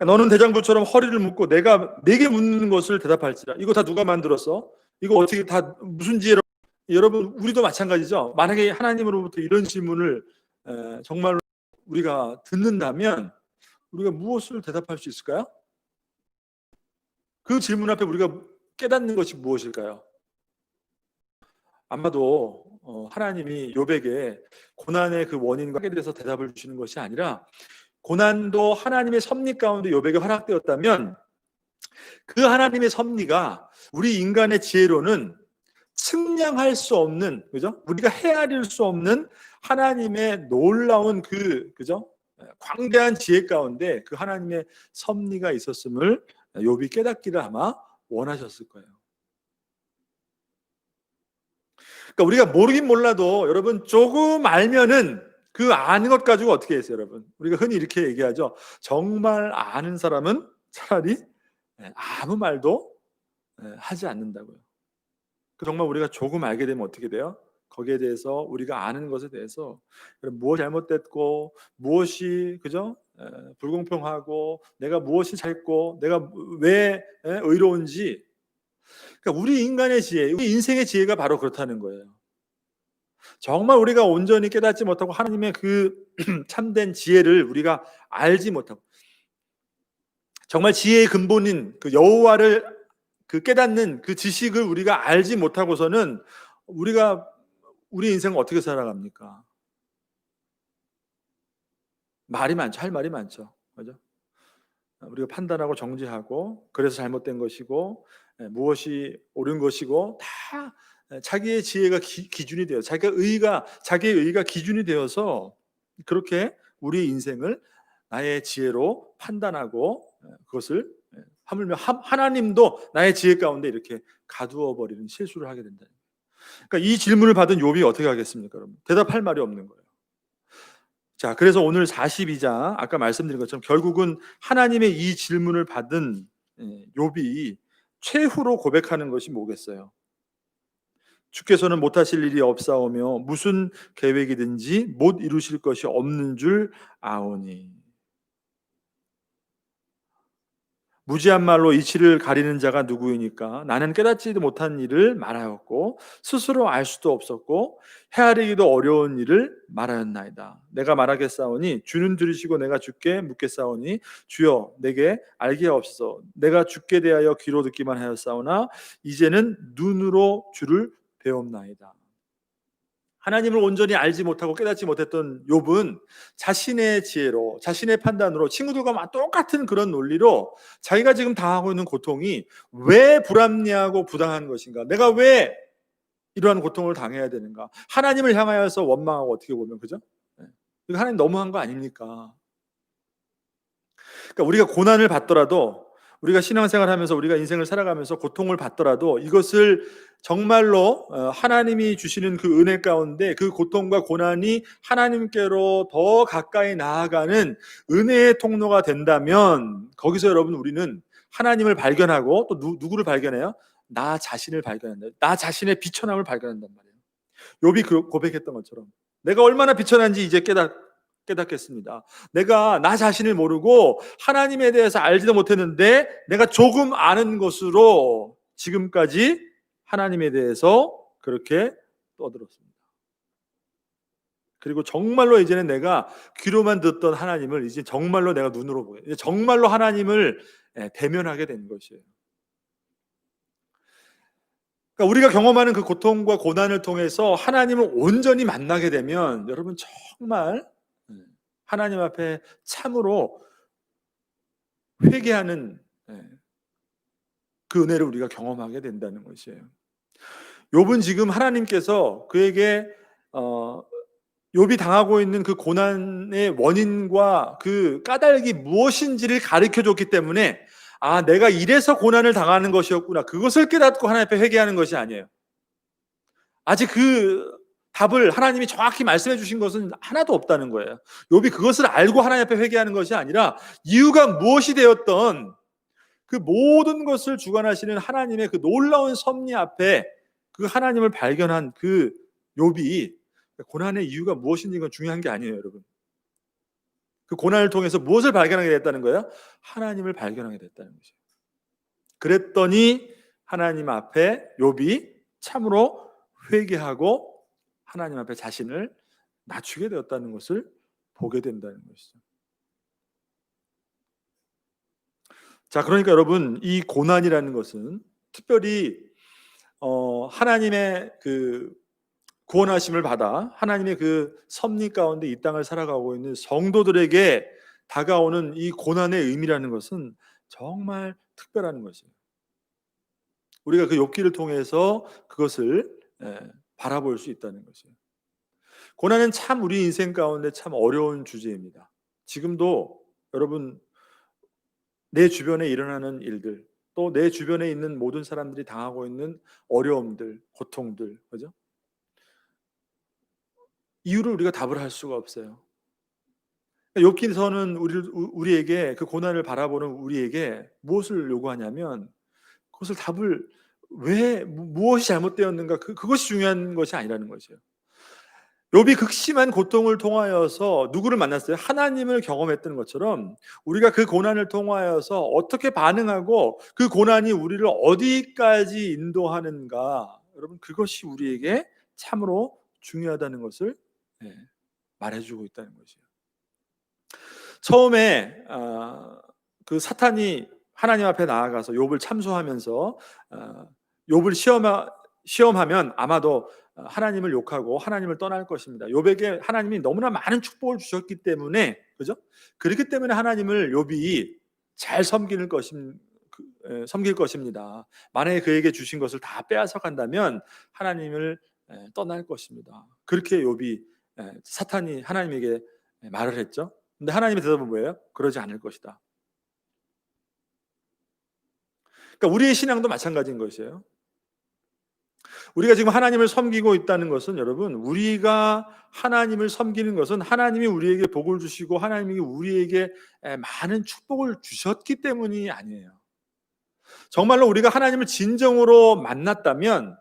너는 대장부처럼 허리를 묶고 내가 내게 묻는 것을 대답할지라. 이거 다 누가 만들었어? 이거 어떻게 다 무슨 지혜로? 여러분, 우리도 마찬가지죠. 만약에 하나님으로부터 이런 질문을 정말로 우리가 듣는다면 우리가 무엇을 대답할 수 있을까요? 그 질문 앞에 우리가 깨닫는 것이 무엇일까요? 아마도 하나님이 욥에게 고난의 그 원인과 에 대해서 대답을 주시는 것이 아니라, 고난도 하나님의 섭리 가운데 욥에게 허락되었다면 그 하나님의 섭리가 우리 인간의 지혜로는 측량할 수 없는, 그죠? 우리가 헤아릴 수 없는 하나님의 놀라운 그죠? 광대한 지혜 가운데 그 하나님의 섭리가 있었음을 욥이 깨닫기를 아마 원하셨을 거예요. 그러니까 우리가 모르긴 몰라도 여러분 조금 알면은, 그 아는 것 가지고 어떻게 했어요, 여러분? 우리가 흔히 이렇게 얘기하죠. 정말 아는 사람은 차라리 아무 말도 하지 않는다고요. 정말 우리가 조금 알게 되면 어떻게 돼요? 거기에 대해서 우리가 아는 것에 대해서 무엇이 잘못됐고 무엇이 그죠? 불공평하고 내가 무엇이 잘했고 내가 왜 의로운지, 그러니까 우리 인간의 지혜, 우리 인생의 지혜가 바로 그렇다는 거예요. 정말 우리가 온전히 깨닫지 못하고 하나님의 그 참된 지혜를 우리가 알지 못하고 정말 지혜의 근본인 그 여호와를 그 깨닫는 그 지식을 우리가 알지 못하고서는 우리가 우리 인생을 어떻게 살아갑니까? 말이 많죠. 할 말이 많죠. 그죠? 우리가 판단하고 정죄하고 그래서 잘못된 것이고 무엇이 옳은 것이고 다 자기의 지혜가 기준이 되어 자기의 의가 기준이 되어서 그렇게 우리 인생을 나의 지혜로 판단하고 그것을 하물며 하나님도 나의 지혜 가운데 이렇게 가두어 버리는 실수를 하게 된다. 그러니까 이 질문을 받은 욥이 어떻게 하겠습니까, 여러분? 대답할 말이 없는 거예요. 자, 그래서 오늘 42장 아까 말씀드린 것처럼 결국은 하나님의 이 질문을 받은 욥이 최후로 고백하는 것이 뭐겠어요? 주께서는 못하실 일이 없사오며 무슨 계획이든지 못 이루실 것이 없는 줄 아오니. 무지한 말로 이치를 가리는 자가 누구이니까 나는 깨닫지도 못한 일을 말하였고 스스로 알 수도 없었고 헤아리기도 어려운 일을 말하였나이다. 내가 말하겠사오니 주는 들으시고 내가 주께 묻겠사오니 주여 내게 알게 하옵소서. 내가 주께 대하여 귀로 듣기만 하였사오나 이제는 눈으로 주를 배옵나이다. 하나님을 온전히 알지 못하고 깨닫지 못했던 욥은 자신의 지혜로, 자신의 판단으로 친구들과 똑같은 그런 논리로 자기가 지금 당하고 있는 고통이 왜 불합리하고 부당한 것인가, 내가 왜 이러한 고통을 당해야 되는가, 하나님을 향하여서 원망하고, 어떻게 보면 그죠? 이거 하나님 너무한 거 아닙니까? 그러니까 우리가 고난을 받더라도, 우리가 신앙생활 하면서 우리가 인생을 살아가면서 고통을 받더라도 이것을 정말로 하나님이 주시는 그 은혜 가운데 그 고통과 고난이 하나님께로 더 가까이 나아가는 은혜의 통로가 된다면 거기서 여러분 우리는 하나님을 발견하고 또 누구를 발견해요? 나 자신을 발견한다. 나 자신의 비천함을 발견한단 말이에요. 욥이 고백했던 것처럼 내가 얼마나 비천한지 이제 깨닫겠습니다. 내가 나 자신을 모르고 하나님에 대해서 알지도 못했는데 내가 조금 아는 것으로 지금까지 하나님에 대해서 그렇게 떠들었습니다. 그리고 정말로 이제는 내가 귀로만 듣던 하나님을 이제 정말로 내가 눈으로 보게, 이제 정말로 하나님을 대면하게 된 것이에요. 그러니까 우리가 경험하는 그 고통과 고난을 통해서 하나님을 온전히 만나게 되면 여러분 정말 하나님 앞에 참으로 회개하는 그 은혜를 우리가 경험하게 된다는 것이에요. 욥은 지금 하나님께서 그에게 욥이 당하고 있는 그 고난의 원인과 그 까닭이 무엇인지를 가르쳐 줬기 때문에 아, 내가 이래서 고난을 당하는 것이었구나, 그것을 깨닫고 하나님 앞에 회개하는 것이 아니에요. 아직 그 답을 하나님이 정확히 말씀해 주신 것은 하나도 없다는 거예요. 욥이 그것을 알고 하나님 앞에 회개하는 것이 아니라 이유가 무엇이 되었던 그 모든 것을 주관하시는 하나님의 그 놀라운 섭리 앞에 그 하나님을 발견한 그 욥이 고난의 이유가 무엇인지 건 중요한 게 아니에요, 여러분. 그 고난을 통해서 무엇을 발견하게 됐다는 거예요? 하나님을 발견하게 됐다는 거죠. 그랬더니 하나님 앞에 욥이 참으로 회개하고 하나님 앞에 자신을 낮추게 되었다는 것을 보게 된다는 것이죠. 자, 그러니까 여러분 이 고난이라는 것은 특별히 하나님의 그 구원하심을 받아 하나님의 그 섭리 가운데 이 땅을 살아가고 있는 성도들에게 다가오는 이 고난의 의미라는 것은 정말 특별한 것이에요. 우리가 그 욥기를 통해서 그것을 바라볼 수 있다는 것이에요. 고난은 참 우리 인생 가운데 참 어려운 주제입니다. 지금도 여러분 내 주변에 일어나는 일들, 또 내 주변에 있는 모든 사람들이 당하고 있는 어려움들, 고통들, 그죠? 이유를 우리가 답을 할 수가 없어요. 욥기서는 우리에게 그 고난을 바라보는 우리에게 무엇을 요구하냐면 그것을 답을 왜 무엇이 잘못되었는가 그것이 중요한 것이 아니라는 것이에요. 욥이 극심한 고통을 통하여서 누구를 만났어요? 하나님을 경험했던 것처럼 우리가 그 고난을 통하여서 어떻게 반응하고 그 고난이 우리를 어디까지 인도하는가, 여러분 그것이 우리에게 참으로 중요하다는 것을 예, 말해주고 있다는 것이에요. 처음에 그 사탄이 하나님 앞에 나아가서 욥을 참소하면서 욥을 시험하면 아마도 하나님을 욕하고 하나님을 떠날 것입니다. 욥에게 하나님이 너무나 많은 축복을 주셨기 때문에, 그죠? 그렇기 때문에 하나님을 욥이 잘 섬길 것입니다. 만약에 그에게 주신 것을 다 빼앗아 간다면 하나님을 떠날 것입니다. 그렇게 욥이 사탄이 하나님에게 말을 했죠. 근데 하나님의 대답은 뭐예요? 그러지 않을 것이다. 그러니까 우리의 신앙도 마찬가지인 것이에요. 우리가 지금 하나님을 섬기고 있다는 것은, 여러분, 우리가 하나님을 섬기는 것은 하나님이 우리에게 복을 주시고 하나님이 우리에게 많은 축복을 주셨기 때문이 아니에요. 정말로 우리가 하나님을 진정으로 만났다면,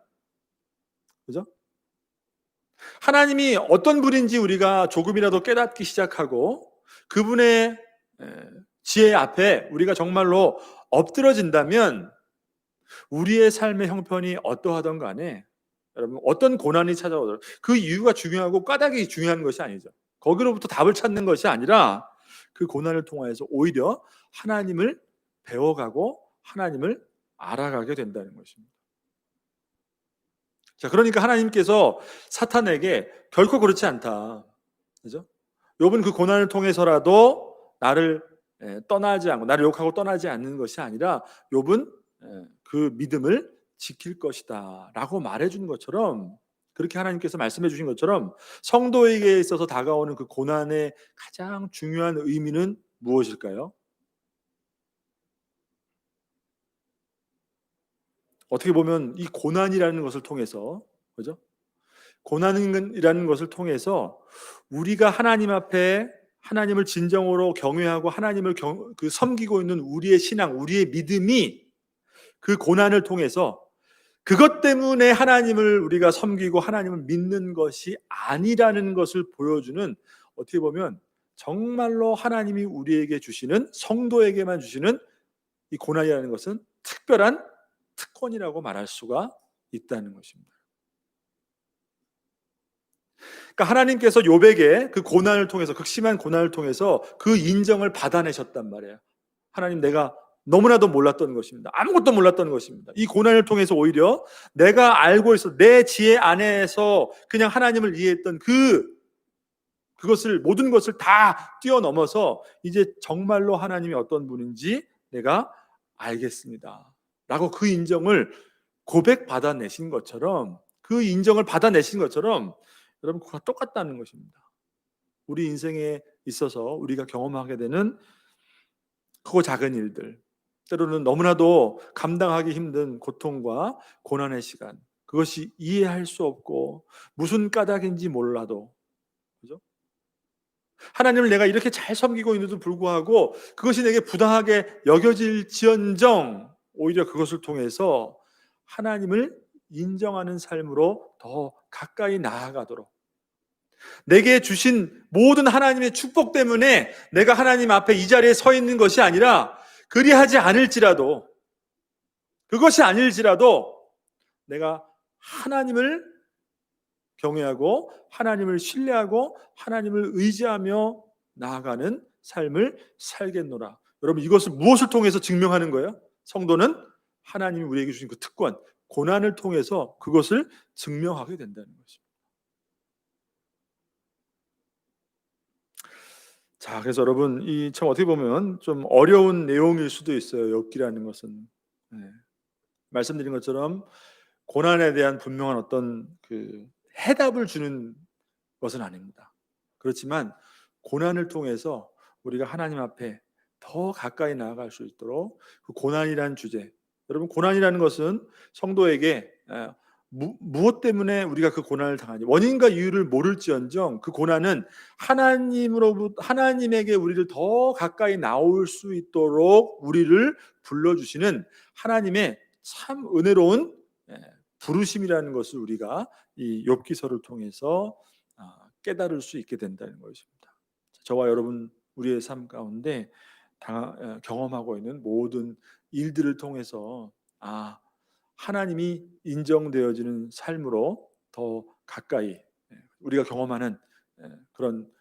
그죠? 하나님이 어떤 분인지 우리가 조금이라도 깨닫기 시작하고 그분의 지혜 앞에 우리가 정말로 엎드러진다면 우리의 삶의 형편이 어떠하던 간에, 여러분, 어떤 고난이 찾아오더라도 그 이유가 중요하고 까닭이 중요한 것이 아니죠. 거기로부터 답을 찾는 것이 아니라 그 고난을 통해서 오히려 하나님을 배워가고 하나님을 알아가게 된다는 것입니다. 자, 그러니까 하나님께서 사탄에게 결코 그렇지 않다, 그죠? 욥은 그 고난을 통해서라도 나를 떠나지 않고 나를 욕하고 떠나지 않는 것이 아니라 욥은 그 믿음을 지킬 것이다 라고 말해준 것처럼, 그렇게 하나님께서 말씀해 주신 것처럼 성도에게 있어서 다가오는 그 고난의 가장 중요한 의미는 무엇일까요? 어떻게 보면 이 고난이라는 것을 통해서, 그죠? 고난이라는 것을 통해서 우리가 하나님 앞에 하나님을 진정으로 경외하고 하나님을 섬기고 있는 우리의 신앙, 우리의 믿음이 그 고난을 통해서 그것 때문에 하나님을 우리가 섬기고 하나님을 믿는 것이 아니라는 것을 보여주는, 어떻게 보면 정말로 하나님이 우리에게 주시는, 성도에게만 주시는 이 고난이라는 것은 특별한 특권이라고 말할 수가 있다는 것입니다. 그러니까 하나님께서 욥에게 그 고난을 통해서, 극심한 고난을 통해서 그 인정을 받아내셨단 말이에요. 하나님, 내가 너무나도 몰랐던 것입니다. 아무것도 몰랐던 것입니다. 이 고난을 통해서 오히려 내가 알고 있어 내 지혜 안에서 그냥 하나님을 이해했던 그것을, 모든 것을 다 뛰어넘어서 이제 정말로 하나님이 어떤 분인지 내가 알겠습니다 라고 그 인정을 고백받아내신 것처럼, 그 인정을 받아내신 것처럼 여러분, 그와 똑같다는 것입니다. 우리 인생에 있어서 우리가 경험하게 되는 크고 작은 일들, 때로는 너무나도 감당하기 힘든 고통과 고난의 시간, 그것이 이해할 수 없고 무슨 까닭인지 몰라도, 그죠? 하나님을 내가 이렇게 잘 섬기고 있는데도 불구하고 그것이 내게 부당하게 여겨질지언정 오히려 그것을 통해서 하나님을 인정하는 삶으로 더 가까이 나아가도록, 내게 주신 모든 하나님의 축복 때문에 내가 하나님 앞에 이 자리에 서 있는 것이 아니라, 그리하지 않을지라도, 그것이 아닐지라도 내가 하나님을 경외하고 하나님을 신뢰하고 하나님을 의지하며 나아가는 삶을 살겠노라. 여러분, 이것을 무엇을 통해서 증명하는 거예요? 성도는 하나님이 우리에게 주신 그 특권, 고난을 통해서 그것을 증명하게 된다는 것입니다. 자, 그래서 여러분, 이 참 어떻게 보면 좀 어려운 내용일 수도 있어요. 욥기라는 것은. 네. 말씀드린 것처럼 고난에 대한 분명한 어떤 그 해답을 주는 것은 아닙니다. 그렇지만 고난을 통해서 우리가 하나님 앞에 더 가까이 나아갈 수 있도록 그 고난이라는 주제, 여러분, 고난이라는 것은 성도에게 무엇 때문에 우리가 그 고난을 당하는지 원인과 이유를 모를지언정 그 고난은 하나님에게 우리를 더 가까이 나올 수 있도록 우리를 불러주시는 하나님의 참 은혜로운 부르심이라는 것을 우리가 이 욥기서를 통해서 깨달을 수 있게 된다는 것입니다. 저와 여러분 우리의 삶 가운데 경험하고 있는 모든 일들을 통해서 하나님이 인정되어지는 삶으로 더 가까이 우리가 경험하는 그런